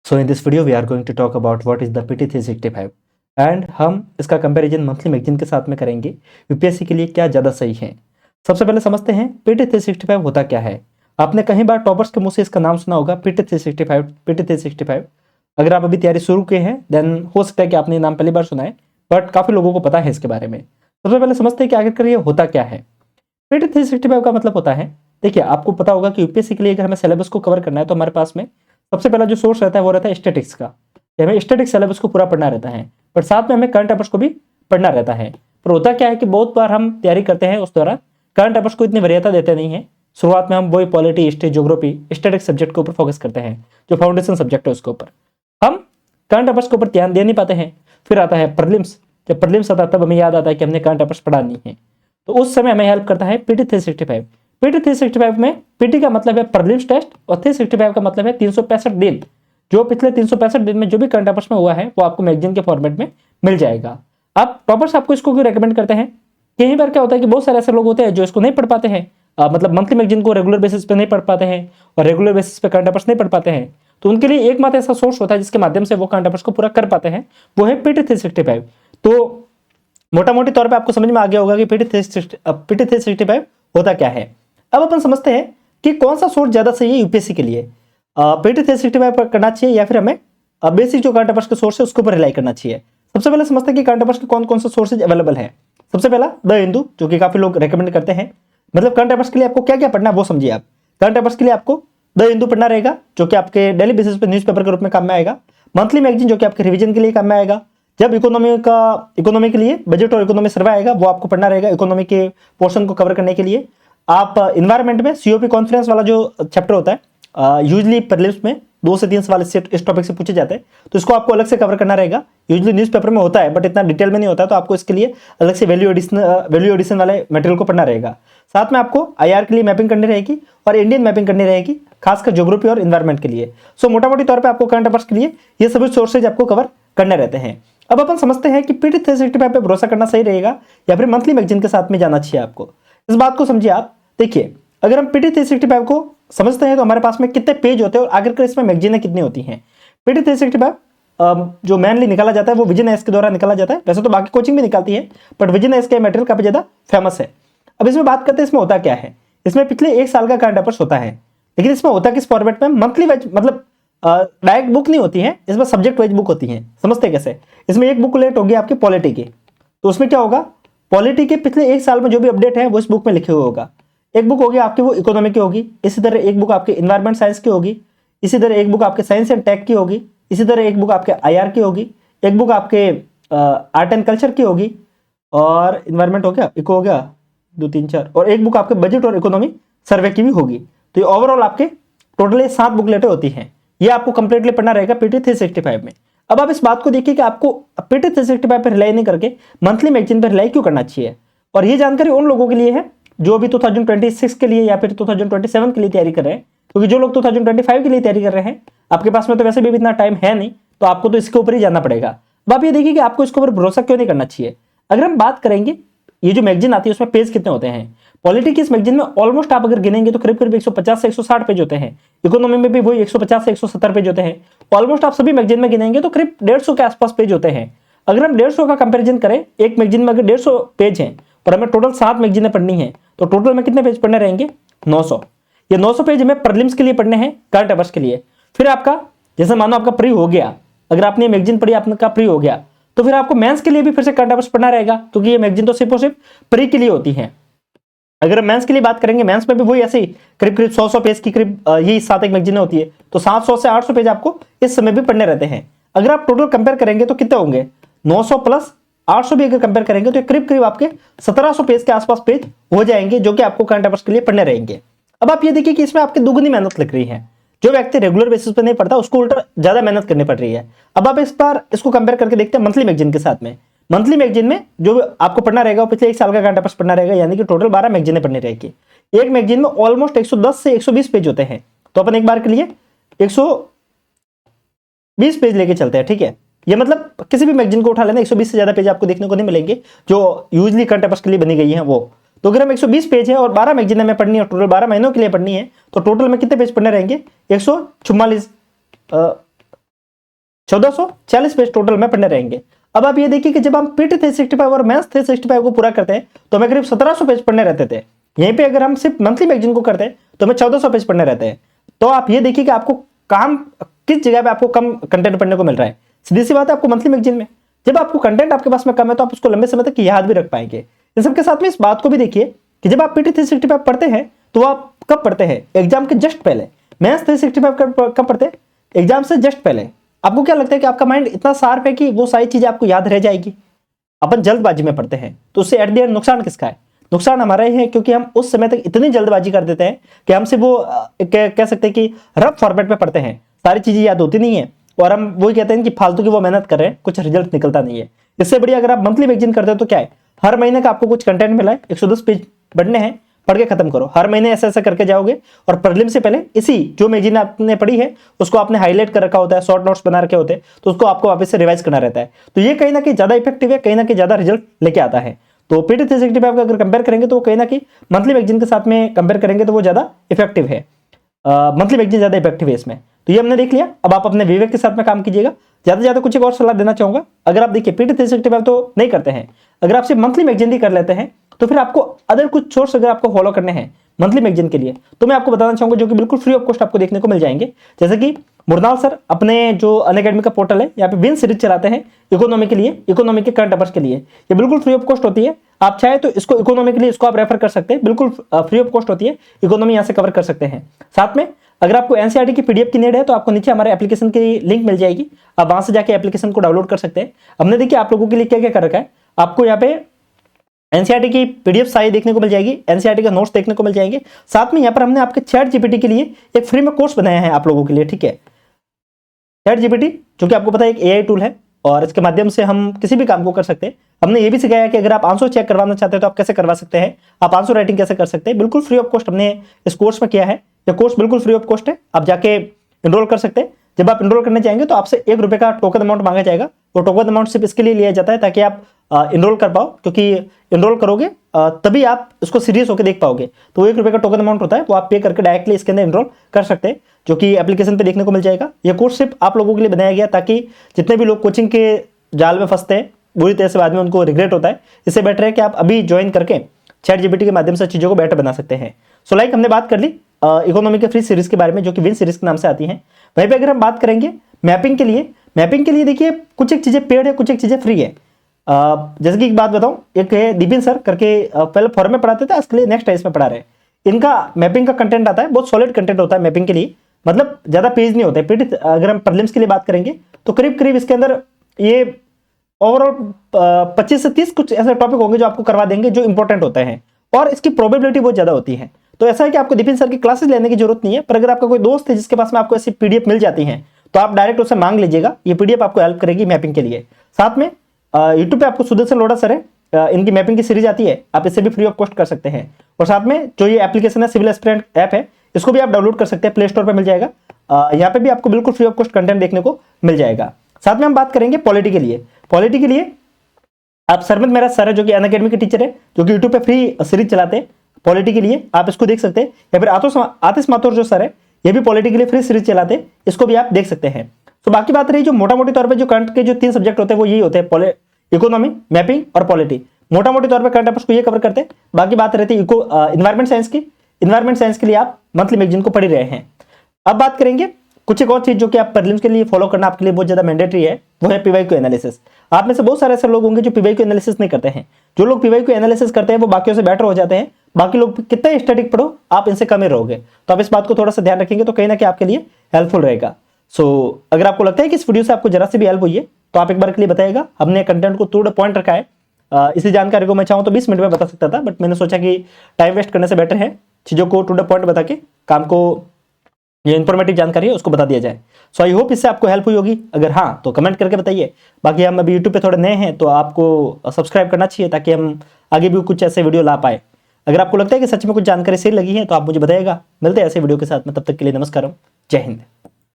So in this video we are going to talk about what is the PT 365 and हम इसका comparison monthly magazine के साथ में करेंगे यूपीएससी के लिए क्या ज़्यादा सही है। सबसे पहले समझते हैं PT 365 होता क्या है। आपने कहीं बार टॉपर्स के मुंह से इसका नाम सुना होगा PT 365। अगर आप अभी तैयारी शुरू किए हैं देन हो सकता है कि आपने नाम पहली बार सुना है, बट काफ़ी लोगों को पता है इसके बारे में। सबसे पहले समझते हैं कि आखिरकार ये होता क्या है। PT 365 का मतलब होता है, देखिए आपको पता होगा कि यूपीएससी के लिए अगर हमें सिलेबस को कवर करना है तो हमारे पास में सबसे पहला जो सोर्स रहता है वो रहता है स्टैटिक्स का। हमें स्टैटिक सिलेबस को पूरा पढ़ना रहता है, बट साथ में हमें करंट अफेयर्स को भी पढ़ना रहता है। पर होता क्या है कि बहुत बार हम तैयारी करते हैं उस दौरान करंट अफेयर्स को इतनी वरीयता देते नहीं है। शुरुआत में हम वही polity, history, geography, static subject के ऊपर फोकस करते हैं, जो फाउंडेशन सब्जेक्ट है उसके ऊपर। हम करंट अफेयर्स के ऊपर ध्यान दे नहीं पाते हैं। फिर आता है प्रीलिम्स। जब प्रीलिम्स आता है तब हमें याद आता है कि हमने करंट अफेयर्स पढ़ा नहीं है, तो उस समय हमें हेल्प करता है PT 365। PT 365 में PT का मतलब है प्रीलिम्स टेस्ट और 365 का मतलब है 365 दिन। जो पिछले 365 दिन में जो भी करंट अफेयर्स में हुआ है वो आपको मैगजीन के फॉर्मेट में मिल जाएगा। अब टॉपर्स आपको इसको क्यों रेकमेंड करते हैं? कई बार क्या होता है कि बहुत सारे ऐसे लोग होते हैं जो इसको नहीं पढ़ पाते हैं, मतलब मंथली मैगजीन को रेगुलर बेसिस पे नहीं पढ़ पाते हैं और रेगुलर बेसिस पे करंट अफेयर्स नहीं पढ़ पाते हैं। तो उनके लिए एकमात्र ऐसा सोर्स होता है जिसके माध्यम से वो करंट अफेयर्स को पूरा कर पाते हैं, वो है PT 365। तो मोटा मोटी तौर पे आपको समझ में आ गया होगा कि PT 365 होता क्या है। अब अपन समझते हैं कि कौन सा सोर्स ज्यादा सही है यूपीएससी के लिए। PT 365 पर करना चाहिए या फिर हमें बेसिक जो करंट अफेयर्स के सोर्स है उसके ऊपर रिलाई करना चाहिए। सबसे पहले समझते हैं कि करंट अफेयर्स के कौन कौन से सोर्सेज अवेलेबल है। सबसे पहला द हिंदू, जो कि काफी लोग रेकमेंड करते हैं। मतलब करंट अफेयर्स के लिए आपको क्या क्या पढ़ना है वो समझिए आप। करंट अफेयर्स के लिए आपको द हिंदू पढ़ना रहेगा, जो कि आपके डेली बेसिस पे न्यूज़पेपर के रूप में काम में आएगा। मंथली मैगजीन, जो कि आपके रिवीजन के लिए काम में आएगा। जब इकोनॉमी के लिए बजट और इकोनॉमी सर्वे आएगा वो आपको पढ़ना रहेगा इकोनॉमी के पोर्शन को कवर करने के लिए। आप इन्वायरमेंट में COP कॉन्फ्रेंस वाला जो चैप्टर होता है, यूजली प्रीलिम्स में 2 से 3 सवाल इस टॉपिक से पूछे जाते हैं, तो इसको आपको अलग से कवर करना रहेगा। यूजली न्यूज़पेपर में होता है बट इतना डिटेल में नहीं होता है, तो आपको इसके लिए अलग से वैल्यू एडिशन वाले मटेरियल को पढ़ना रहेगा। साथ में आपको IR के लिए मैपिंग करनी रहेगी और इंडियन मैपिंग करनी रहेगी, खासकर ज्योग्राफी और इन्वायरमेंट के लिए। सो मोटा मोटी तौर पर आपको करंट अफेयर्स के लिए ये सभी सोर्सेज आपको कवर करने रहते हैं। अब अपन समझते हैं कि PT 365 पे भरोसा करना सही रहेगा या फिर मंथली मैगजीन के साथ में जाना चाहिए आपको। इस बात को समझिए आप। देखिए, अगर हम PT 365 को समझते हैं तो हमारे पास में कितने पेज होते हैं और आखिरकार इसमें मैगजीनें कितनी होती हैं। PT 365 जो मेनली निकाला जाता है वो विजन एस के द्वारा निकाला जाता है। वैसे तो बाकी कोचिंग भी निकालती है, बट विजन एस का मटेरियल काफी ज्यादा फेमस है। अब इसमें बात करते हैं इसमें होता क्या है। इसमें पिछले 1 साल का करंट अफेयर्स होता है, लेकिन इसमें होता किस फॉर्मेट में? मंथली वाइज, मतलब डायरेक्ट बुक नहीं होती है, इसमें सब्जेक्ट वाइज बुक होती है। समझते कैसे? इसमें एक बुक लेट होगी आपकी पॉलिटी की, तो उसमें क्या होगा, पॉलिटी के पिछले 1 साल में जो भी अपडेट है वो इस बुक में लिखे हुए होगा। एक बुक होगी आपकी वो इकोनॉमी की होगी, इसी तरह एक बुक आपके इन्वायरमेंट साइंस की होगी, इसी तरह एक बुक आपके साइंस एंड टेक की होगी, इसी तरह एक बुक आपके IR की होगी, एक बुक आपके आर्ट एंड कल्चर की होगी, और इन्वायरमेंट हो गया, इको हो गया, 2 3 4, और एक बुक आपके बजट और इकोनॉमी सर्वे की भी होगी। तो ये ओवरऑल आपके टोटल 7 बुकलेटें होती हैं। ये आपको कंप्लीटली पढ़ना रहेगा PT 365 में। अब आप इस बात को देखिए कि आपको PT 365 पर रिलाई नहीं करके मंथली मैगजीन पर रिलाई क्यों करना चाहिए। और ये जानकारी उन लोगों के लिए है जो अभी 2026 के लिए या फिर 2027 के लिए तैयारी कर रहे हैं, क्योंकि जो लोग 2025 के लिए तैयारी कर रहे हैं, आपके पास में तो वैसे भी इतना टाइम है नहीं, तो आपको तो इसके ऊपर ही जाना पड़ेगा। अब आप ये देखिए कि आपको इसके ऊपर भरोसा क्यों नहीं करना चाहिए। अगर हम बात करेंगे ये जो मैगजीन आती है उसमें पेज कितने होते हैं। पॉलिटी की इस मैगजीन में ऑलमोस्ट आप अगर गिनेंगे तो करीब करीब 150 से 160 पेज होते हैं। इकोनॉमी में भी वही 150 से 170 पेज होते हैं। ऑलमोस्ट आप सभी मैगजीन में गिनेंगे तो करीब 150 के आसपास पेज होते हैं। अगर हम 150 का कंपेरिजन करें, एक मैगजीन में अगर 150 पेज हैं और हमें टोटल 7 मैगजीनें पढ़नी है, तो टोटल में कितने पेज पढ़ने रहेंगे? 900। ये 900 पेज हमें प्रीलिम्स के लिए पढ़ने हैं, करंट अफेयर्स के लिए। फिर आपका, जैसे मानो आपका प्री हो गया, अगर आपने मैगजीन पढ़ी, आपका प्री हो गया, तो फिर आपको मेंस के लिए भी फिर से करंट अफेयर्स पढ़ना रहेगा, क्योंकि ये मैगजीन तो सिर्फ और सिर्फ प्री के लिए होती है। अगर मेंस के लिए बात करेंगे, मेंस में भी वही ऐसे ही करीब करीब 100 पेज की करीब यही 7 एक मैगजीनें होती है, तो 700 से 800 पेज आपको इस समय भी पढ़ने रहते हैं। अगर आप टोटल कंपेयर करेंगे तो कितने होंगे? 900 प्लस 800 भी अगर कंपेयर करेंगे तो करीब करीब आपके 1700 पेज के आसपास पेज हो जाएंगे, जो कि आपको करंट अफेयर्स के लिए पढ़ने रहेंगे। अब आप ये देखिए कि इसमें आपकी दुगनी मेहनत लग रही है। जो व्यक्ति रेगुलर बेसिस पे नहीं पढ़ता उसको उल्टा ज्यादा मेहनत करनी पड़ रही है। अब आप इस बार इसको कंपेयर करके देखते हैं मंथली मैगजीन के साथ में। मंथली मैगजीन में जो आपको पढ़ना रहेगा वो पिछले 1 साल का करंट अफेयर्स पढ़ना रहेगा, यानी कि टोटल 12 मैगजीनें पढ़नी रहेगी। एक मैगजीन में ऑलमोस्ट 110 से 120 पेज होते हैं, तो अपन एक बार के लिए 120 पेज लेके चलते हैं, ठीक है। ये मतलब किसी भी मैगजीन को उठा लेना, 120 से ज्यादा पेज आपको देखने को नहीं मिलेंगे जो यूजली करंट अफेयर्स के लिए बनी गई है वो। तो अगर हम 120 पेज है और 12 मैगजीनें में पढ़नी है, टोटल 12 महीनों के लिए पढ़नी है, तो टोटल में कितने पेज पढ़ने रहेंगे? 144 1440 पेज टोटल में पढ़ने रहेंगे। अब आप ये देखिए कि जब हम पीटी 365 और मेंस 365 को पूरा करते हैं तो हमें करीब 1700 पेज पढ़ने रहते थे। यहीं पे अगर हम सिर्फ मंथली मैगजीन को करते हैं तो हमें 1400 पेज पढ़ने रहते हैं। तो आप ये देखिए कि आपको काम किस जगह पे आपको कम कंटेंट पढ़ने को मिल रहा है। सीधी सी बात है, आपको मंथली मैगजीन में जब आपको कंटेंट आपके पास में कम है तो आप उसको लंबे समय तक याद भी रख पाएंगे। इन सबके साथ में इस बात को भी देखिए कि जब आप पीटी 365 पढ़ते हैं तो आप कब पढ़ते हैं? एग्जाम के जस्ट पहले। मेंस 365 कब पढ़ते हैं? एग्जाम से जस्ट पहले। आपको क्या लगता है कि आपका माइंड इतना शार्प है कि वो सारी चीजें आपको याद रह जाएगी? अपन जल्दबाजी में पढ़ते हैं तो उससे एट द एंड नुकसान किसका है? नुकसान हमारा ही है, क्योंकि हम उस समय तक इतनी जल्दबाजी कर देते हैं कि हमसे वो कह सकते हैं कि रफ फॉर्मेट में पढ़ते हैं, सारी चीजें याद होती नहीं है और हम वही कहते हैं कि फालतू की वो मेहनत कर रहे हैं, कुछ रिजल्ट निकलता नहीं है। इससे बढ़िया अगर आप मंथली मैगजीन करते हो तो क्या है, हर महीने का आपको कुछ कंटेंट मिला है, 110 पेज पढ़ने हैं, पढ़ के खत्म करो। हर महीने ऐसा ऐसा करके जाओगे और प्रीलिम से पहले इसी जो मैगजीन आपने पढ़ी है उसको आपने हाईलाइट कर रखा होता है, शॉर्ट नोट्स बना रखे होते हैं, तो उसको आपको वापस से रिवाइज करना रहता है। तो ये कहीं ना कहीं ज्यादा इफेक्टिव है, कहीं ना कहीं ज्यादा रिजल्ट लेके आता है। तो पीटी 365 का अगर कंपेयर करेंगे तो कहीं ना कहीं मंथली मैगजीन के साथ में कंपेयर करेंगे तो वो ज्यादा इफेक्टिव है। मंथली मैगजीन ज्यादा इफेक्टिव है इसमें। तो ये हमने देख लिया। अब आप अपने विवेक के साथ में काम कीजिएगा। ज्यादा से ज्यादा कुछ एक और सलाह देना चाहूंगा। अगर आप देखिए पीटी 365 तो नहीं करते हैं, अगर आप सिर्फ मंथली मैगजीन ही कर लेते हैं तो फिर आपको अदर कुछ सोर्स अगर आपको फॉलो करने हैं मंथली मैगजीन के लिए तो मैं आपको बताना चाहूंगा जो कि बिल्कुल फ्री ऑफ कॉस्ट आपको देखने को मिल जाएंगे। जैसे कि मुरनाल सर अपने जो अनअकैडमी का पोर्टल है यहाँ पे विन सीरीज चलाते हैं इकोनॉमी के लिए, इकोनॉमी के करंट अफेयर्स के लिए। ये बिल्कुल फ्री ऑफ कॉस्ट होती है। आप चाहे तो इसको इकोनॉमी के लिए इसको आप रेफर कर सकते हैं, बिल्कुल फ्री ऑफ कॉस्ट होती है। इकोनॉमी यहाँ से कवर कर सकते हैं। साथ में अगर आपको एनसीईआरटी की पीडीएफ की नीड है तो आपको नीचे हमारे एप्लीकेशन की लिंक मिल जाएगी, आप वहां से जाके एप्लीकेशन को डाउनलोड कर सकते हैं। हमने देखिए आप लोगों के लिए क्या क्या कर रखा है। आपको यहाँ पे एनसीईआरटी की पीडीएफ सारी देखने को मिल जाएगी, एनसीईआरटी का नोट्स देखने को मिल जाएंगे। साथ में यहाँ पर हमने आपके चैट जीपीटी के लिए एक फ्री में कोर्स बनाया है आप लोगों के लिए, ठीक है। चैट जीपीटी जो कि आपको पता है एक एआई टूल है और इसके माध्यम से हम किसी भी काम को कर सकते हैं। हमने ये भी सिखाया कि अगर आप आंसर चेक करवाना चाहते हैं तो आप कैसे करवा सकते हैं, आप आंसर राइटिंग कैसे कर सकते हैं, बिल्कुल फ्री ऑफ कॉस्ट हमने इस कोर्स में किया है। ये कोर्स बिल्कुल फ्री ऑफ कॉस्ट है, आप जाके इनरोल कर सकते हैं। जब आप इनरोल करने जाएंगे तो आपसे ₹1 का टोकन अमाउंट मांगा जाएगा। वो टोकन अमाउंट सिर्फ इसके लिए लिया जाता है ताकि आप इनरोल कर पाओ, क्योंकि इनरोल करोगे तभी आप इसको सीरियस होकर देख पाओगे। तो वो ₹1 का टोकन अमाउंट होता है, वो आप पे करके डायरेक्टली इसके अंदर इनरोल कर सकते हैं, जो कि एप्लीकेशन पे देखने को मिल जाएगा। ये कोर्स सिर्फ आप लोगों के लिए बनाया गया ताकि जितने भी लोग कोचिंग के जाल में फंसते हैं बुरी तरह से बाद में उनको रिग्रेट होता है, इससे बेटर है कि आप अभी ज्वाइन करके चैट जीपीटी के माध्यम से चीजों को बेटर बना सकते हैं। सो लाइक हमने बात कर ली इकोनॉमी के फ्री सीरीज के बारे में जो कि विन सीरीज के नाम से आती हैं। वहीं पे अगर हम बात करेंगे मैपिंग के लिए देखिए कुछ एक चीजें पेड है, कुछ एक चीजें फ्री है। जैसे कि एक बात बताऊं, एक है दीपिन सर करके, पहले फॉरम में पढ़ाते थे, आजकल नेक्स्ट टाइम में पढ़ा रहे हैं। इनका मैपिंग का कंटेंट आता है, बहुत सॉलिड कंटेंट होता है मैपिंग के लिए, मतलब ज्यादा पेज नहीं होता है। पीटी अगर हम प्रीलिम्स के लिए बात करेंगे तो करीब करीब इसके अंदर ये ओवरऑल 25 से 30 कुछ ऐसे टॉपिक होंगे जो आपको करवा देंगे जो इंपॉर्टेंट होते हैं और इसकी प्रोबेबिलिटी बहुत ज्यादा होती है। तो ऐसा है कि आपको दीपिन सर की क्लासेस लेने की जरूरत नहीं है, पर अगर आपका कोई दोस्त है जिसके पास में आपको ऐसी पीडीएफ मिल जाती है तो आप डायरेक्ट उससे मांग लीजिएगा, ये पीडीएफ आपको हेल्प करेगी मैपिंग के लिए। साथ में यूट्यूब पे आपको सुदर्शन लोढ़ा सर है, इनकी मैपिंग की सीरीज आती है, आप इससे भी फ्री ऑफ कॉस्ट कर सकते हैं। और साथ में जो ये एप्लीकेशन है सिविल एस्पिरेंट ऐप है, इसको भी आप डाउनलोड कर सकते हैं, प्ले स्टोर पर मिल जाएगा। यहाँ पे भी आपको बिल्कुल फ्री ऑफ कॉस्ट कंटेंट देखने को मिल जाएगा। साथ में हम बात करेंगे पॉलिटी के लिए आप सरमित मेहरा सर है जो कि अनअकैडमी के टीचर है, जो कि यूट्यूब पे फ्री सीरीज चलाते हैं पॉलिटी के लिए, आप इसको देख सकते हैं। या फिर आतिश माथुर जो सर है ये भी पॉलिटी के लिए फ्री सीरीज चलाते हैं, इसको भी आप देख सकते हैं। तो बाकी बात रही जो मोटा मोटी तौर पे जो करंट के जो 3 सब्जेक्ट होते हैं वो यही होते हैं, इकोनॉमी, मैपिंग और पॉलिटी। मोटा मोटी तौर पे करंट अफेयर्स को ये कवर करते हैं। बाकी बात रहती है इन्वायरमेंट साइंस की। इन्वायरमेंट साइंस के लिए आप मंथली मैगजीन को पढ़ ही रहे हैं। अब बात करेंगे कुछ एक और चीज जो कि आप प्रीलिम्स के लिए फॉलो करना आपके लिए बहुत ज्यादा मैंडेटरी है, वो है पीवाईक्यू एनालिसिस। आप में से बहुत सारे ऐसे लोग होंगे जो पीवाईक्यू एनालिसिस नहीं करते हैं। जो लोग पीवाईक्यू एनालिसिस करते हैं वो बाकियों से बेटर हो जाते हैं। बाकी लोग कितना स्टैटिक पढ़ो आप इनसे कम ही रहोगे। तो आप इस बात को थोड़ा सा ध्यान रखेंगे तो कहीं ना कहीं आपके लिए हेल्पफुल रहेगा। सो अगर आपको लगता है कि इस वीडियो से आपको जरा से भी हेल्प हुई है तो आप एक बार के लिए बताइएगा। हमने कंटेंट को थोड़ा पॉइंट रखा है, इसी जानकारी को मैं चाहूँ तो 20 मिनट में बता सकता था, बट मैंने सोचा कि टाइम वेस्ट करने से बेटर है चीज़ों को टू द पॉइंट बता के काम को, ये इन्फॉर्मेटिव जानकारी है उसको बता दिया जाए। सो आई होप इससे आपको हेल्प हुई होगी। अगर हाँ तो कमेंट करके बताइए। बाकी हम अभी यूट्यूब पे थोड़े नए हैं तो आपको सब्सक्राइब करना चाहिए ताकि हम आगे भी कुछ ऐसे वीडियो ला पाए। अगर आपको लगता है कि सच में कुछ जानकारी सही लगी है तो आप मुझे बताइएगा। मिलते हैं ऐसे वीडियो के साथ में, तब तक के लिए नमस्कार, जय हिंद।